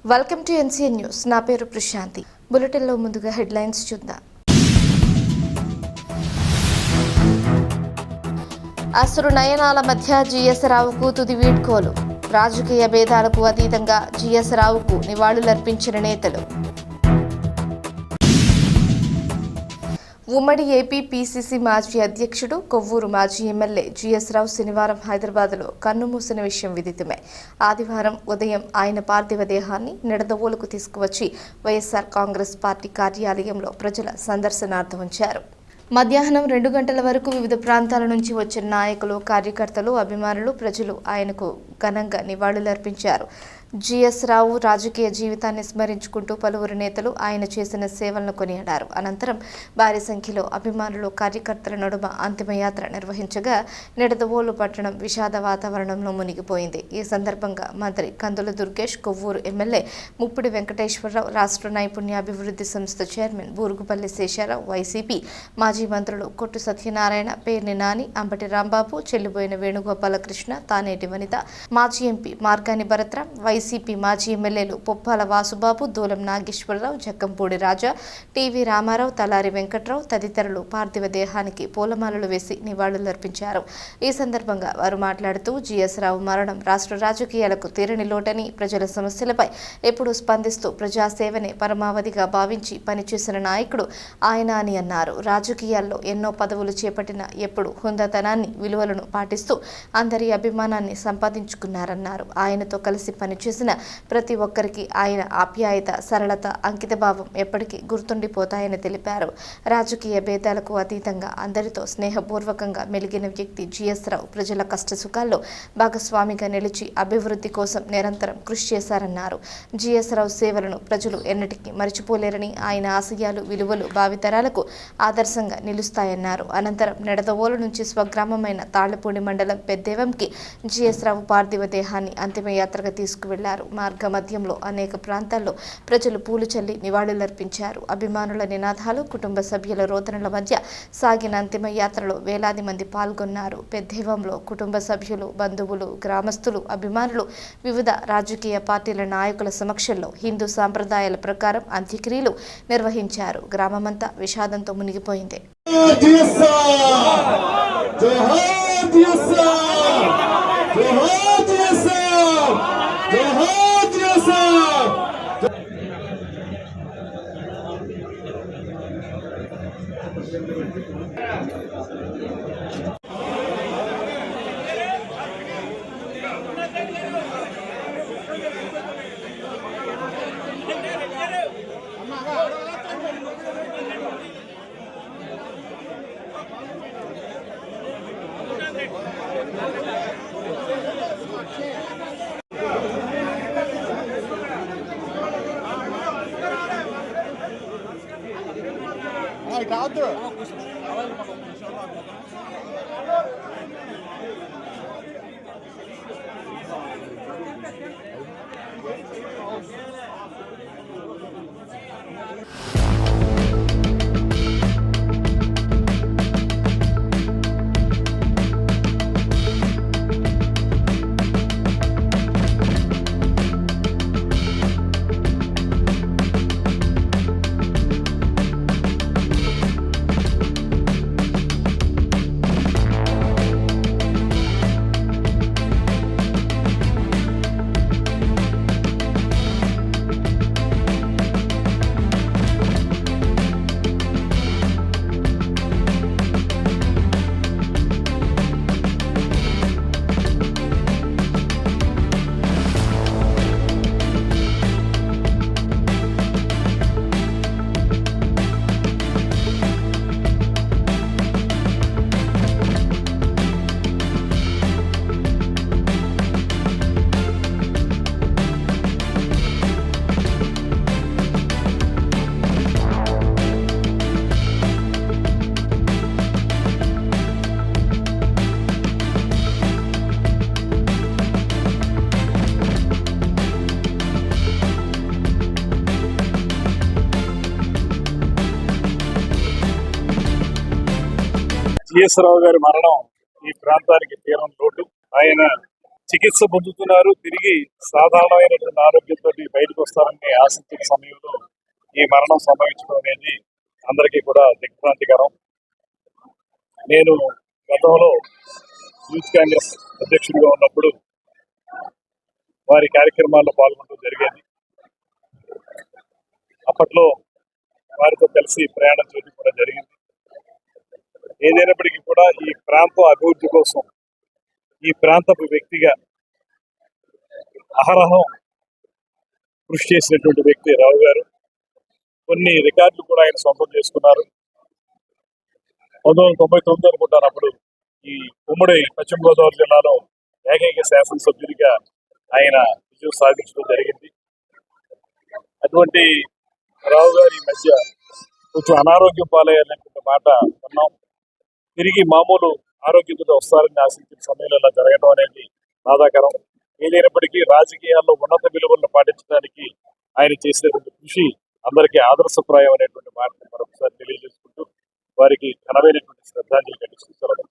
Welcome to NCN news. నా పేరు ప్రశాంతి. బులెటిన్లో ముందుగా హెడ్లైన్స్ చూద్దాం. అసురు నయనాల మధ్య జీఎస్ రావుకు తుది వీడ్కోలు. రాజకీయ భేదాలకు అతీతంగా జీఎస్ రావుకు నివాళులర్పించిన నేతలు. ఉమ్మడి ఏపీ పీసీసీ మాజీ అధ్యక్షుడు, కొవ్వూరు మాజీ ఎమ్మెల్యే జీఎస్ రావు శనివారం హైదరాబాద్లో కన్నుమూసిన విషయం విదితమే. ఆదివారం ఉదయం ఆయన పార్థివ దేహాన్ని నిడదవోలుకు తీసుకువచ్చి వైఎస్ఆర్ కాంగ్రెస్ పార్టీ కార్యాలయంలో ప్రజల సందర్శనార్థం ఉంచారు. మధ్యాహ్నం 2 గంటల వరకు వివిధ ప్రాంతాల నుంచి వచ్చిన నాయకులు, కార్యకర్తలు, అభిమానులు, ప్రజలు ఆయనకు ఘనంగా నివాళులర్పించారు. జీఎస్ రావు రాజకీయ జీవితాన్ని స్మరించుకుంటూ పలువురు నేతలు ఆయన చేసిన సేవలను కొనియాడారు. అనంతరం భారీ సంఖ్యలో అభిమానులు, కార్యకర్తల నడుమ అంతిమయాత్ర నిర్వహించగా నిడదవోలు పట్టణం విషాద వాతావరణంలో మునిగిపోయింది. ఈ సందర్భంగా మంత్రి కందుల దుర్గేష్, కొవ్వూరు ఎమ్మెల్యే ముప్పిడి వెంకటేశ్వరరావు, రాష్ట్ర నైపుణ్యాభివృద్ధి సంస్థ చైర్మన్ బూరుగుపల్లి శేషారావు, వైసీపీ మాజీ మంత్రులు కొట్టు సత్యనారాయణ, పేర్ని నాని, అంబటి రాంబాబు, చెల్లిబోయిన వేణుగోపాలకృష్ణ, తానేటి వనిత, మాజీ ఎంపీ మార్గాని భరత్రాం, వైసీపీ మాజీ ఎమ్మెల్యేలు పొప్పాల వాసుబాబు, దూలం నాగేశ్వరరావు, జక్కంపూడి రాజా, టీవీ రామారావు, తలారి వెంకట్రావు తదితరులు పార్థివ దేహానికి పూలమాలలు వేసి నివాళులర్పించారు. ఈ సందర్భంగా వారు మాట్లాడుతూ జీఎస్ రావు మరణం రాష్ట్ర రాజకీయాలకు తీరని లోటని, ప్రజల సమస్యలపై ఎప్పుడూ స్పందిస్తూ ప్రజాసేవనే పరమావధిగా భావించి పనిచేసిన నాయకుడు ఆయన అని అన్నారు. రాజకీయాల్లో ఎన్నో పదవులు చేపట్టిన ఎప్పుడు హుందాతనాన్ని, విలువలను పాటిస్తూ అందరి అభిమానాన్ని సంపాదించుకున్నారన్నారు. ఆయనతో కలిసి పనిచేసిన ప్రతి ఒక్కరికి ఆయన ఆప్యాయత, సరళత, అంకితభావం ఎప్పటికీ గుర్తుండిపోతాయని తెలిపారు. రాజకీయ భేదాలకు అతీతంగా అందరితో స్నేహపూర్వకంగా మెలిగిన వ్యక్తి జీఎస్ రావు ప్రజల కష్టసుఖాల్లో భాగస్వామిగా నిలిచి అభివృద్ధి కోసం నిరంతరం కృషి చేశారన్నారు. జీఎస్ రావు సేవలను ప్రజలు ఎన్నటికీ మరిచిపోలేరని, ఆయన ఆశయాలు, విలువలు భావితరాలకు ఆదర్శంగా నిలుస్తాయన్నారు. అనంతరం నిడదవోలు నుంచి స్వగ్రామమైన తాళ్లపూడి మండలం పెద్దేవంకి జీఎస్ రావు పార్థివ దేహాన్ని అంతిమయాత్రగా తీసుకువెళ్లారు. మార్గ మధ్యంలో అనేక ప్రాంతాల్లో ప్రజలు పూలు చల్లి నివాళులర్పించారు. అభిమానుల నినాదాలు, కుటుంబ సభ్యుల రోదనల మధ్య సాగిన అంతిమయాత్రలో వేలాది మంది పాల్గొన్నారు. పెద్దేవంలో కుటుంబ సభ్యులు, బంధువులు, గ్రామస్తులు, అభిమానులు, వివిధ రాజకీయ పార్టీల నాయకుల సమక్షంలో హిందూ సాంప్రదాయాల ప్రకారం అంత్యక్రియలు నిర్వహించారు. గ్రామమంతా విషాదంతో మునిగిపోయింది. జీఎస్ రావు గారి మరణం ఈ ప్రాంతానికి తీరం లోటు. ఆయన చికిత్స పొందుతున్నారు. తిరిగి సాధారణమైనటువంటి ఆరోగ్యంతో బయటకు వస్తారని ఆశించిన సమయంలో ఈ మరణం సంభవించడం అనేది అందరికీ కూడా దిగ్భ్రాంతికరం. నేను గతంలో యూత్ కాంగ్రెస్ అధ్యక్షుడిగా ఉన్నప్పుడు వారి కార్యక్రమాల్లో పాల్గొనడం జరిగేది. అప్పట్లో వారితో కలిసి ప్రయాణం చేయడం కూడా జరిగింది. ఏదైనప్పటికీ కూడా ఈ ప్రాంత అభివృద్ధి కోసం ఈ ప్రాంతపు వ్యక్తిగా అహరహం కృషి చేసినటువంటి వ్యక్తి రావు గారు. కొన్ని రికార్డులు కూడా ఆయన సొంతం చేసుకున్నారు. 1999 అనుకుంటాను అప్పుడు ఈ ఉమ్మడి పశ్చిమ గోదావరి జిల్లాలో ఏకైక శాసనసభ్యుడిగా ఆయన విజయం సాధించడం జరిగింది. అటువంటి రావు గారి మధ్య కొంచెం అనారోగ్యం పాలయ్యాలనేటువంటి మాట విన్నాం. తిరిగి మామూలు ఆరోగ్యంతో వస్తారని ఆశించిన సమయంలో ఇలా జరగడం అనేది బాధాకరం. ఏదైనప్పటికీ రాజకీయాల్లో ఉన్నత విలువలను పాటించడానికి ఆయన చేసినటువంటి కృషి అందరికీ ఆదర్శప్రాయం అనేటువంటి మాటను మరొకసారి తెలియజేసుకుంటూ వారికి ఘనమైనటువంటి శ్రద్ధాంజలి ఘటిస్తూ సెలవు.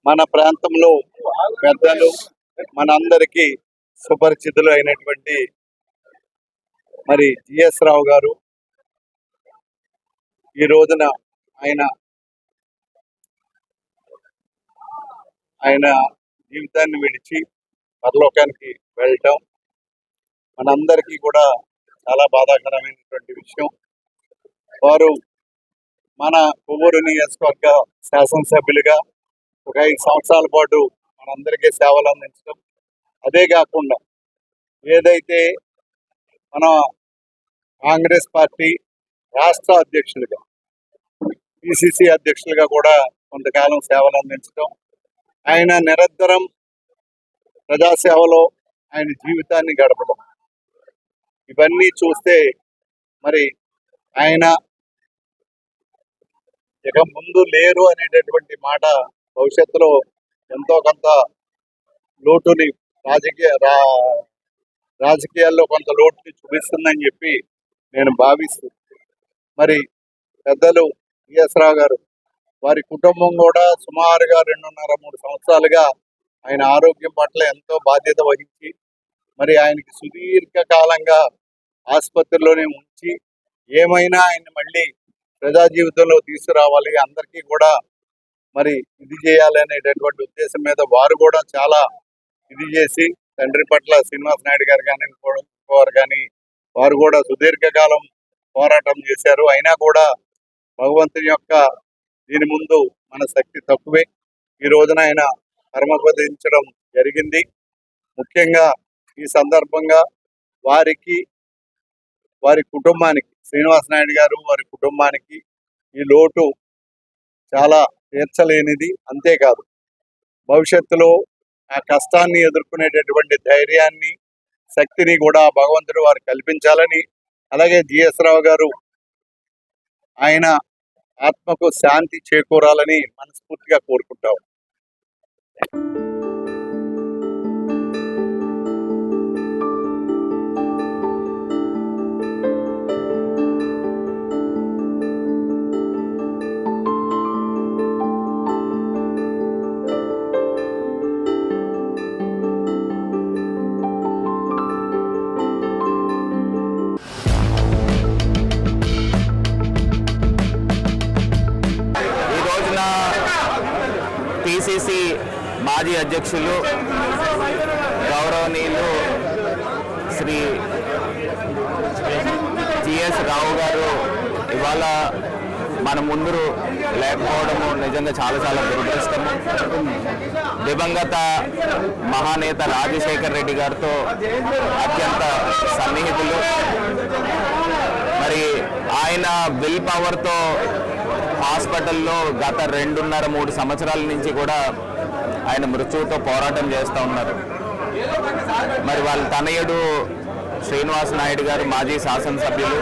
మన ప్రాంతంలో పెద్దలు మనందరికీ సుపరిచితులు అయినటువంటి మరి జిఎస్ రావు గారు ఈ రోజున ఆయన జీవితాన్ని విడిచి పరలోకానికి వెళ్ళటం మనందరికీ కూడా చాలా బాధాకరమైనటువంటి విషయం. వారు మన కొవ్వూరు నియోజకవర్గ శాసనసభ్యులుగా ఒక 5 సంవత్సరాల పాటు మనందరికీ సేవలు అందించడం, అదే కాకుండా ఏదైతే మన కాంగ్రెస్ పార్టీ రాష్ట్ర అధ్యక్షులుగా పిసిసి అధ్యక్షులుగా కూడా కొంతకాలం సేవలు అందించడం, ఆయన నిరంతరం ప్రజాసేవలో ఆయన జీవితాన్ని గడపడం, ఇవన్నీ చూస్తే మరి ఆయన ఇక ముందు లేరు అనేటటువంటి మాట భవిష్యత్తులో ఎంతో కొంత లోటుని రాజకీయాల్లో కొంత లోటుని చూపిస్తుందని చెప్పి నేను భావిస్తూ, మరి పెద్దలు జిఎస్ రావు గారు వారి కుటుంబం కూడా సుమారుగా 2.5-3 సంవత్సరాలుగా ఆయన ఆరోగ్యం పట్ల ఎంతో బాధ్యత వహించి మరి ఆయనకి సుదీర్ఘకాలంగా ఆసుపత్రిలోనే ఉంచి ఏమైనా ఆయన మళ్ళీ ప్రజా జీవితంలో తీసుకురావాలి, అందరికీ కూడా మరి ఇది చేయాలి అనేటటువంటి ఉద్దేశం మీద వారు కూడా చాలా ఇది చేసి తండ్రి పట్ల శ్రీనివాస్ నాయుడు గారు కానీ వారు కానీ వారు కూడా సుదీర్ఘకాలం పోరాటం చేశారు. అయినా కూడా భగవంతుని యొక్క దీని ముందు మన శక్తి తక్కువే. ఈ రోజున ఆయన పరమపదించడం జరిగింది. ముఖ్యంగా ఈ సందర్భంగా వారికి, వారి కుటుంబానికి, శ్రీనివాస్ నాయుడు గారు వారి కుటుంబానికి ఈ లోటు చాలా తీర్చలేనిది. అంతేకాదు భవిష్యత్తులో ఆ కష్టాన్ని ఎదుర్కొనేటటువంటి ధైర్యాన్ని, శక్తిని కూడా భగవంతుడు వారు కల్పించాలని, అలాగే జిఎస్ రావు గారు ఆయన ఆత్మకు శాంతి చేకూరాలని మనస్ఫూర్తిగా కోరుకుంటాం. పిసిసి మాజీ అధ్యక్షులు గౌరవనీయులు శ్రీ జిఎస్ రావు గారు ఇవాళ మన ముందు లేకపోవడము నిజంగా చాలా చాలా దురదృష్టము. దివంగత మహానేత రాజశేఖర్ రెడ్డి గారితో అత్యంత సన్నిహితులు. మరి ఆయన విల్ పవర్తో హాస్పిటల్లో గత 2.5-3 సంవత్సరాల నుంచి కూడా ఆయన మృత్యువుతో పోరాటం చేస్తూ ఉన్నారు. మరి వాళ్ళ తనయుడు శ్రీనివాస్ నాయుడు గారు మాజీ శాసనసభ్యులు.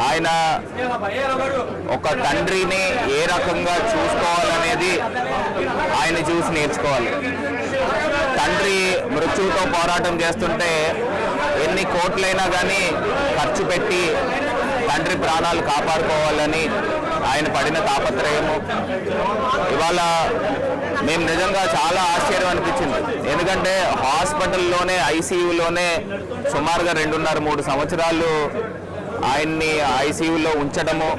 ఆయన ఒక తండ్రిని ఏ రకంగా చూసుకోవాలనేది ఆయన చూసి నేర్చుకోవాలి. తండ్రి మృత్యువుతో పోరాటం చేస్తుంటే ఎన్ని కోట్లైనా కానీ ఖర్చు పెట్టి తండ్రి ప్రాణాలు కాపాడుకోవాలని ఆయన పడిన తాపత్రయము ఇవాళ మేము నిజంగా చాలా ఆశ్చర్యం అనిపించింది. ఎందుకంటే హాస్పిటల్లోనే ఐసీయూలోనే సుమారుగా 2.5-3 సంవత్సరాలు ఆయన్ని ఐసీయూలో ఉంచడము,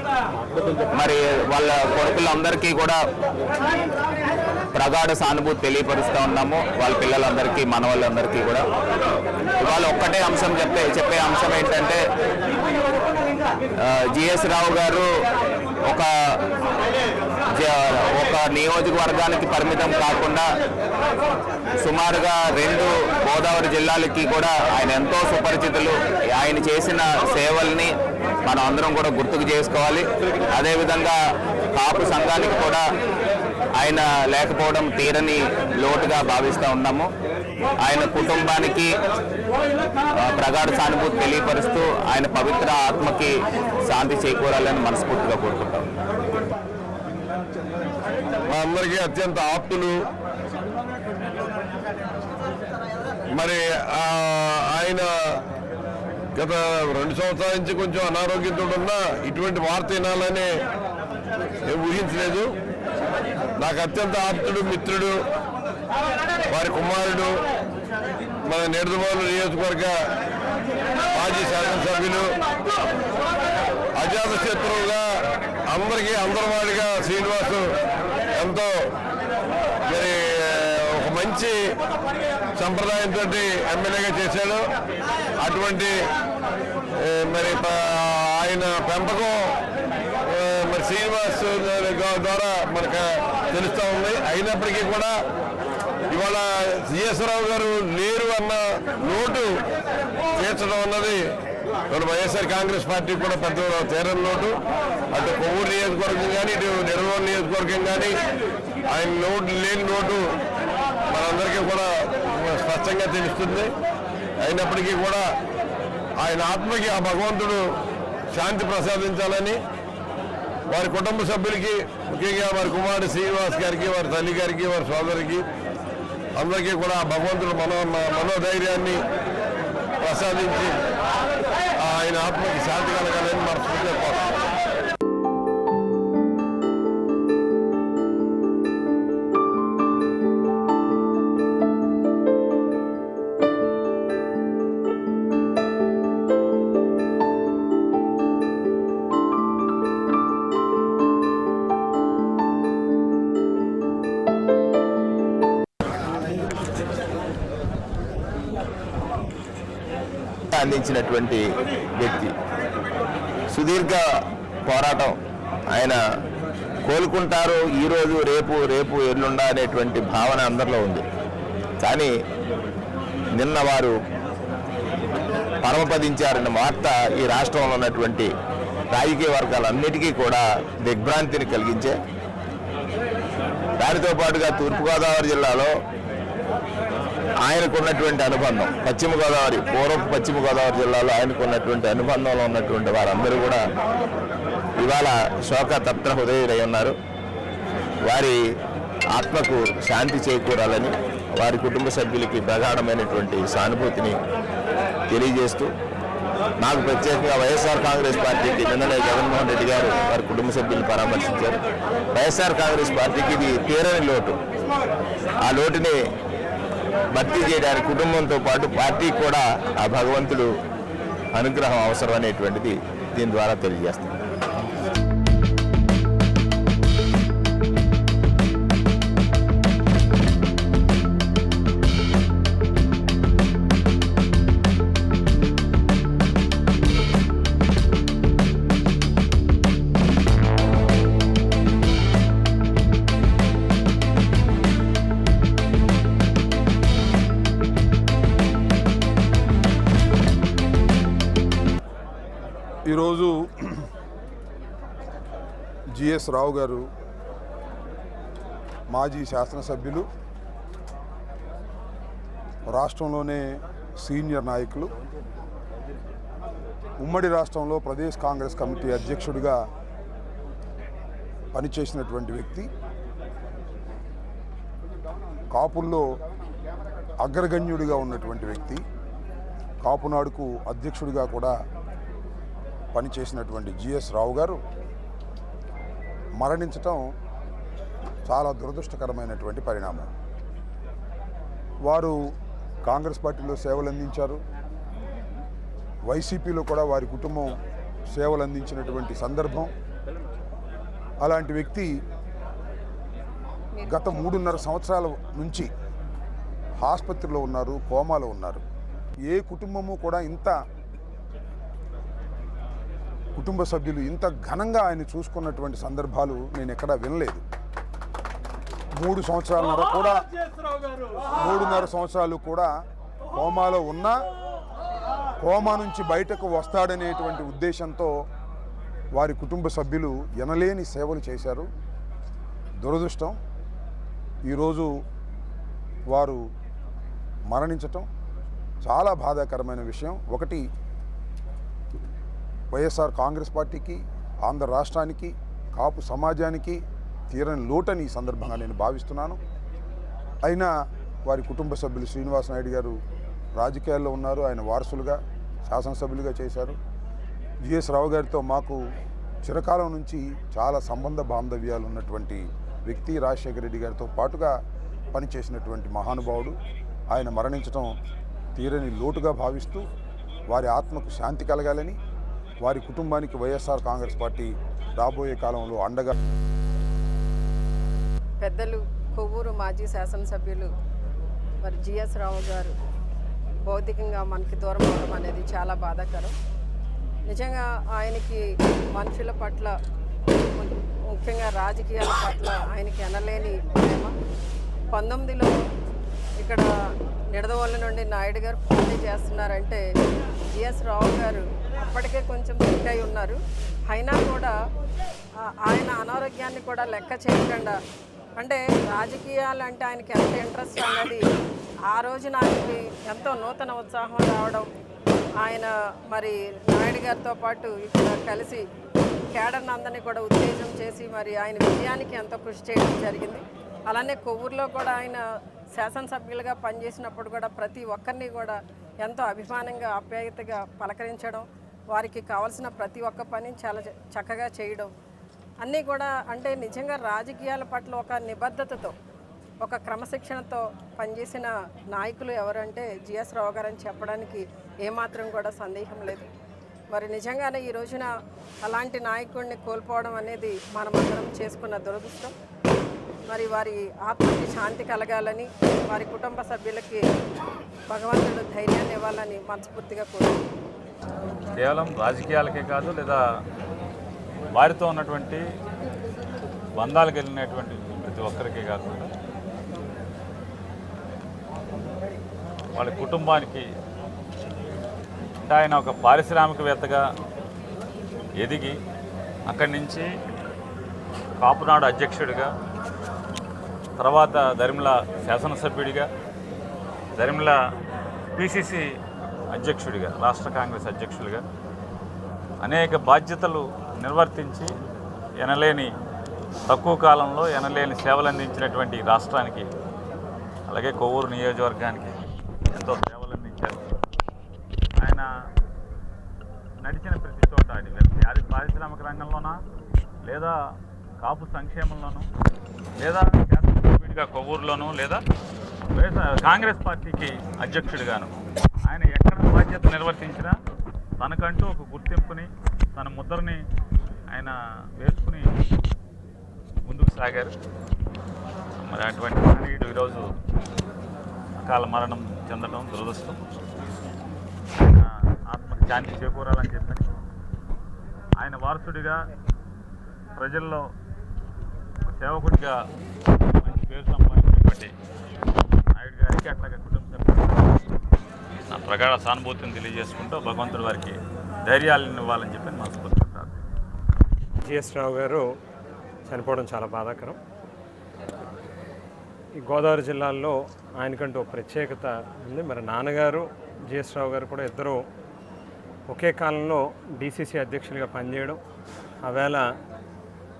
మరి వాళ్ళ కొడుకులందరికీ కూడా ప్రగాఢ సానుభూతి తెలియపరుస్తూ ఉన్నాము. వాళ్ళ పిల్లలందరికీ, మనవాళ్ళందరికీ కూడా ఇవాళ ఒక్కటే అంశం చెప్పే అంశం ఏంటంటే జిఎస్ రావు గారు ఒక నియోజకవర్గానికి పరిమితం కాకుండా సుమారుగా 2 గోదావరి జిల్లాలకి కూడా ఆయన ఎంతో సుపరిచితులు. ఆయన చేసిన సేవల్ని మనం అందరం కూడా గుర్తుకు చేసుకోవాలి. అదేవిధంగా కాపు సంఘానికి కూడా ఆయన లేకపోవడం తీరని లోటుగా భావిస్తూ ఉన్నాము. ఆయన కుటుంబానికి ప్రగాఢ సానుభూతి తెలియపరుస్తూ ఆయన పవిత్ర ఆత్మకి శాంతి చేకూరాలని మనస్ఫూర్తిగా కోరుకుంటాం. మా అందరికీ అత్యంత ఆప్తులు. మరి ఆయన గత 2 సంవత్సరాల నుంచి కొంచెం అనారోగ్యంతో ఉన్నా ఇటువంటి వార్త వినాలని ఊహించలేదు. నాకు అత్యంత ఆప్తుడు, మిత్రుడు, వారి కుమారుడు, మన నిడదవోలు నియోజకవర్గ మాజీ శాసనసభ్యులు, అజాత శత్రువుగా అందరికీ అందరివాడిగా శ్రీనివాసు ఎంతో మరి ఒక మంచి సంప్రదాయంతో ఎమ్మెల్యేగా చేశాడు. అటువంటి మరి ఆయన పెంపకం మరి శ్రీనివాస్ ద్వారా మనకు తెలుస్తూ ఉంది. అయినప్పటికీ కూడా ఇవాళ జిఎస్ రావు గారు లేరు అన్న లోటు తీర్చడం అన్నది ఇప్పుడు వైఎస్ఆర్ కాంగ్రెస్ పార్టీ కూడా పెద్ద తీరని లోటు. అటు కొవ్వూరు నియోజకవర్గం కానీ, ఇటు నిడదవోలు నియోజకవర్గం కానీ ఆయన లేని లోటు మనందరికీ కూడా స్పష్టంగా తెలుస్తుంది. అయినప్పటికీ కూడా ఆయన ఆత్మకి ఆ భగవంతుడు శాంతి ప్రసాదించాలని వారి కుటుంబ సభ్యులకి, ముఖ్యంగా వారి కుమారుడు శ్రీనివాస్ గారికి, వారి తల్లి గారికి, వారి సోదరికి అందరికీ కూడా భగవంతుడు మనోధైర్యాన్ని ప్రసాదించి ఆయన ఆత్మకి శాంతి కలగాలని మనస్ఫూర్తిగా కోరుతున్నాను. అందించినటువంటి వ్యక్తి, సుదీర్ఘ పోరాటం. ఆయన కోలుకుంటారు ఈరోజు, రేపు ఎల్లుండా అనేటువంటి భావన అందరిలో ఉంది. కానీ నిన్న వారు పరమపదించారన్న వార్త ఈ రాష్ట్రంలో ఉన్నటువంటి రాజకీయ వర్గాలన్నిటికీ కూడా దిగ్భ్రాంతిని కలిగించే, దానితో పాటుగా తూర్పుగోదావరి జిల్లాలో ఆయనకున్నటువంటి అనుబంధం, పూర్వపు పశ్చిమ గోదావరి జిల్లాలో ఆయనకున్నటువంటి అనుబంధంలో ఉన్నటువంటి వారందరూ కూడా ఇవాళ శోక తప్త హృదయులై ఉన్నారు. వారి ఆత్మకు శాంతి చేకూరాలని వారి కుటుంబ సభ్యులకి ప్రగాఢమైనటువంటి సానుభూతిని తెలియజేస్తూ, నాకు ప్రత్యేకంగా వైఎస్ఆర్ కాంగ్రెస్ పార్టీకి నిన్ననే జగన్మోహన్ రెడ్డి గారు వారి కుటుంబ సభ్యులను పరామర్శించారు. వైఎస్ఆర్ కాంగ్రెస్ పార్టీకి ఇది తీరని లోటు. ఆ లోటుని భర్తీ చేయడానికి కుటుంబంతో పాటు పార్టీకి కూడా ఆ భగవంతుడు అనుగ్రహం అవసరం అనేటువంటిది దీని ద్వారా తెలియజేస్తుంది. ఈరోజు జిఎస్ రావు గారు మాజీ శాసనసభ్యులు, రాష్ట్రంలోనే సీనియర్ నాయకులు, ఉమ్మడి రాష్ట్రంలో ప్రదేశ్ కాంగ్రెస్ కమిటీ అధ్యక్షుడిగా పనిచేసినటువంటి వ్యక్తి, కాపుల్లో అగ్రగణ్యుడిగా ఉన్నటువంటి వ్యక్తి, కాపునాడుకు అధ్యక్షుడిగా కూడా పనిచేసినటువంటి జిఎస్ రావు గారు మరణించటం చాలా దురదృష్టకరమైనటువంటి పరిణామం. వారు కాంగ్రెస్ పార్టీలో సేవలు అందించారు, వైసీపీలో కూడా వారి కుటుంబం సేవలు అందించినటువంటి సందర్భం. అలాంటి వ్యక్తి గత 3.5 సంవత్సరాల నుంచి ఆసుపత్రిలో ఉన్నారు, కోమాలో ఉన్నారు. ఏ కుటుంబము కూడా కుటుంబ సభ్యులు ఇంత ఘనంగా ఆయన చూసుకున్నటువంటి సందర్భాలు నేను ఎక్కడా వినలేదు. 3.5 సంవత్సరాలు కూడా కోమాలో ఉన్నా కోమా నుంచి బయటకు వస్తాడనేటువంటి ఉద్దేశంతో వారి కుటుంబ సభ్యులు ఎనలేని సేవలు చేశారు. దురదృష్టం ఈరోజు వారు మరణించటం చాలా బాధాకరమైన విషయం. ఒకటి, వైఎస్ఆర్ కాంగ్రెస్ పార్టీకి, ఆంధ్ర రాష్ట్రానికి, కాపు సమాజానికి తీరని లోటని ఈ సందర్భంగా నేను భావిస్తున్నాను. అయినా వారి కుటుంబ సభ్యులు శ్రీనివాస్ నాయుడు గారు రాజకీయాల్లో ఉన్నారు, ఆయన వారసులుగా శాసనసభ్యులుగా చేశారు. జిఎస్ రావు గారితో మాకు చిరకాలం నుంచి చాలా సంబంధ బాంధవ్యాలు ఉన్నటువంటి వ్యక్తి రాజశేఖర రెడ్డి గారితో పాటుగా పనిచేసినటువంటి మహానుభావుడు. ఆయన మరణించడం తీరని లోటుగా భావిస్తూ వారి ఆత్మకు శాంతి కలగాలని, వారి కుటుంబానికి వైఎస్ఆర్ కాంగ్రెస్ పార్టీ రాబోయే కాలంలో అండగా. పెద్దలు కొవ్వూరు మాజీ శాసనసభ్యులు మరి జిఎస్ రావు గారు భౌతికంగా మనకి దూరం అవడం అనేది చాలా బాధాకరం. నిజంగా ఆయనకి మనుషుల పట్ల, ముఖ్యంగా రాజకీయాల పట్ల ఆయనకి ఎనలేని ప్రేమ. 19లో ఇక్కడ నిడదవోలు నుండి నాయుడు గారు పోటీ చేస్తున్నారంటే జిఎస్ రావు గారు అప్పటికే కొంచెం సిక్ అయి ఉన్నారు. అయినా కూడా ఆయన అనారోగ్యాన్ని కూడా లెక్క చేయకుండా, అంటే రాజకీయాలు అంటే ఆయనకి ఎంత ఇంట్రెస్ట్ అన్నది ఆ రోజున ఆయనకి ఎంతో నూతన ఉత్సాహం రావడం, ఆయన మరి నాయుడు గారితో పాటు ఇక్కడ కలిసి కేడర్ని అందరినీ కూడా ఉత్తేజం చేసి మరి ఆయన విజయానికి ఎంతో కృషి చేయడం జరిగింది. అలానే కొవ్వూరులో కూడా ఆయన శాసనసభ్యులుగా పనిచేసినప్పుడు కూడా ప్రతి ఒక్కరిని కూడా ఎంతో అభిమానంగా ఆప్యాయతగా పలకరించడం, వారికి కావాల్సిన ప్రతి ఒక్క పని చాలా చక్కగా చేయడం అన్నీ కూడా, అంటే నిజంగా రాజకీయాల పట్ల ఒక నిబద్ధతతో, ఒక క్రమశిక్షణతో పనిచేసిన నాయకులు ఎవరంటే జిఎస్ రావు గారు అని చెప్పడానికి ఏమాత్రం కూడా సందేహం లేదు. మరి నిజంగానే ఈ రోజున అలాంటి నాయకుడిని కోల్పోవడం అనేది మనమందరం చేసుకున్న దురదృష్టం. మరి వారి ఆత్మకి శాంతి కలగాలని, వారి కుటుంబ సభ్యులకి భగవంతుడు ధైర్యాన్ని ఇవ్వాలని మనస్ఫూర్తిగా కోరుకుంటున్నాను. కేవలం రాజకీయాలకే కాదు, లేదా వారితో ఉన్నటువంటి బంధాలు కలిగినటువంటి ప్రతి ఒక్కరికే కాకుండా వాళ్ళ కుటుంబానికి, అంటే ఆయన ఒక పారిశ్రామికవేత్తగా ఎదిగి అక్కడి నుంచి కాపునాడు అధ్యక్షుడిగా, తర్వాత దరిమిల శాసనసభ్యుడిగా, దరిమిల పిసిసి అధ్యక్షుడిగా, రాష్ట్ర కాంగ్రెస్ అధ్యక్షుడిగా అనేక బాధ్యతలు నిర్వర్తించి ఎనలేని తక్కువ కాలంలో ఎనలేని సేవలు అందించినటువంటి రాష్ట్రానికి, అలాగే కొవ్వూరు నియోజకవర్గానికి ఎంతో సేవలు అందించారు. ఆయన నడిచిన ప్రతి చోట, అది పారిశ్రామిక రంగంలోనా, లేదా కాపు సంక్షేమంలోనూ, లేదా శాసనసభ్యుడిగా కొవ్వూరులోనూ, లేదా కాంగ్రెస్ పార్టీకి అధ్యక్షుడిగాను ఆయన ఎక్కడ బాధ్యత నిర్వర్తించినా తనకంటూ ఒక గుర్తింపుని, తన ముద్రని ఆయన వేసుకుని ముందుకు సాగారు. మరి అటువంటి మహనీయుడు ఈరోజు అకాల మరణం చెందడం దురదృష్టం. ఆయన ఆత్మకి శాంతి చేకూరాలని చెప్పని ఆయన వారసుడిగా, ప్రజల్లో సేవకుడిగా మంచి పేరు సంపాదించినటువంటి నాయుడు గారికి, అట్లాగే కుటుంబ సభ్యులకు నా ప్రగాఢ సానుభూతిని తెలియజేసుకుంటూ భగవంతుడి వారికి ధైర్యాలను ఇవ్వాలని చెప్పి మనస్ఫూర్తిగా. జిఎస్ రావు గారు చనిపోవడం చాలా బాధాకరం. ఈ గోదావరి జిల్లాల్లో ఆయనకంటూ ఒక ప్రత్యేకత ఉంది. మరి నాన్నగారు జిఎస్ రావు గారు కూడా ఇద్దరు ఒకే కాలంలో డిసిసి అధ్యక్షులుగా పనిచేయడం, ఆవేళ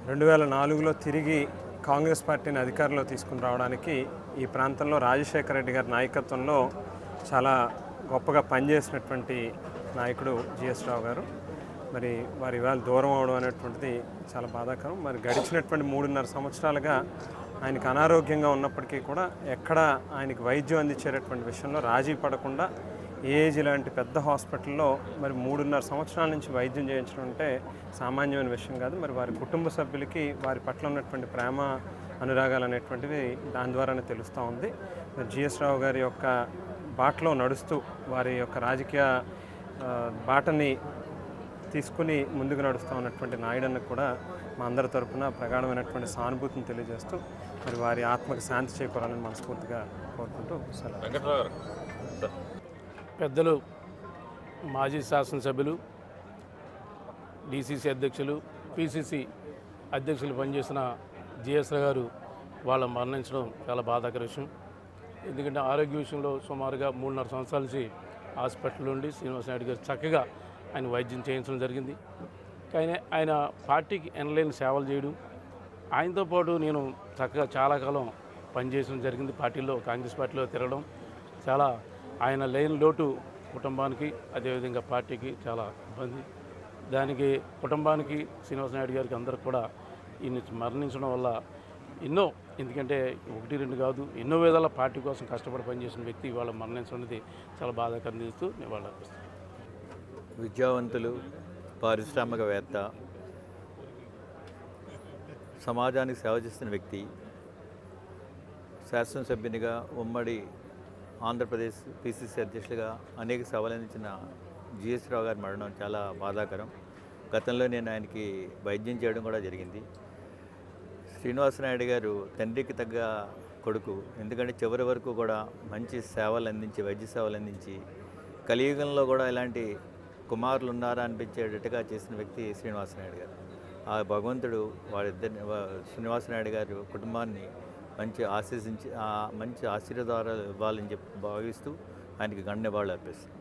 2004లో తిరిగి కాంగ్రెస్ పార్టీని అధికారంలో తీసుకుని రావడానికి ఈ ప్రాంతంలో రాజశేఖర రెడ్డి గారి నాయకత్వంలో చాలా గొప్పగా పనిచేసినటువంటి నాయకుడు జిఎస్ రావు గారు. మరి వారి ఇవాళ దూరం అవడం అనేటువంటిది చాలా బాధాకరం. మరి గడిచినటువంటి 3.5 సంవత్సరాలుగా ఆయనకు అనారోగ్యంగా ఉన్నప్పటికీ కూడా ఎక్కడ ఆయనకి వైద్యం అందించేటటువంటి విషయంలో రాజీ పడకుండా ఏజ్ లాంటి పెద్ద హాస్పిటల్లో మరి 3.5 సంవత్సరాల నుంచి వైద్యం చేయించడం అంటే సామాన్యమైన విషయం కాదు. మరి వారి కుటుంబ సభ్యులకి వారి పట్ల ఉన్నటువంటి ప్రేమ, అనురాగాలు అనేటువంటివి దాని ద్వారానే తెలుస్తూ ఉంది. మరి జిఎస్ రావు గారి యొక్క బాటలో నడుస్తూ వారి యొక్క రాజకీయ బాటని తీసుకుని ముందుకు నడుస్తూ ఉన్నటువంటి నాయుడన్నకు కూడా మా అందరి తరఫున ప్రగాఢమైనటువంటి సానుభూతిని తెలియజేస్తూ మరి వారి ఆత్మకి శాంతి చేకూరాలని మనస్ఫూర్తిగా కోరుకుంటూ వెంకటరావు పెద్దలు మాజీ శాసనసభ్యులు, డిసిసి అధ్యక్షులు, పిసిసి అధ్యక్షులు పనిచేసిన జిఎస్ రావు గారు వాళ్ళ మరణించడం చాలా బాధాకర విషయం. ఎందుకంటే ఆరోగ్య విషయంలో సుమారుగా 3.5 సంవత్సరాల నుంచి హాస్పిటల్ నుండి శ్రీనివాస నాయుడు గారు చక్కగా ఆయన వైద్యం చేయించడం జరిగింది. కానీ ఆయన పార్టీకి ఎనలేని సేవలు చేయడం, ఆయనతో పాటు నేను చక్కగా చాలా కాలం పనిచేయడం జరిగింది. పార్టీలో, కాంగ్రెస్ పార్టీలో తిరగడం, చాలా ఆయన లేని లోటు కుటుంబానికి, అదేవిధంగా పార్టీకి చాలా ఇబ్బంది. దానికి కుటుంబానికి, శ్రీనివాస నాయుడు గారికి అందరికి కూడా ఈయన మరణించడం వల్ల ఎన్నో, ఎందుకంటే ఒకటి రెండు కాదు, ఎన్నో విధాల పార్టీ కోసం కష్టపడి పనిచేసిన వ్యక్తి ఇవాళ మరణించడం అనేది చాలా బాధాకరం చేస్తూ నివాళులు అర్పిస్తాను. విద్యావంతులు, పారిశ్రామికవేత్త, సమాజానికి సేవ చేస్తున్న వ్యక్తి, శాసనసభ్యునిగా ఉమ్మడి ఆంధ్రప్రదేశ్ పిసిసి అధ్యక్షులుగా అనేక సేవలు అందించిన జిఎస్ రావు గారి మరణం చాలా బాధాకరం. గతంలో నేను ఆయనకి వైద్యం చేయడం కూడా జరిగింది. శ్రీనివాసనాయుడు గారు తండ్రికి తగ్గ కొడుకు. ఎందుకంటే చివరి వరకు కూడా మంచి సేవలు అందించి, వైద్య సేవలు అందించి, కలియుగంలో కూడా ఇలాంటి కుమారులు ఉన్నారా అనిపించేటట్టుగా చేసిన వ్యక్తి శ్రీనివాసనాయుడు గారు. ఆ భగవంతుడు వారిద్దరిని, శ్రీనివాసనాయుడు గారు కుటుంబాన్ని మంచి ఆశీర్వాదాలు ఇవ్వాలని చెప్పి భావిస్తూ ఆయనకి గణ్య నివాళులు అర్పిస్తాను.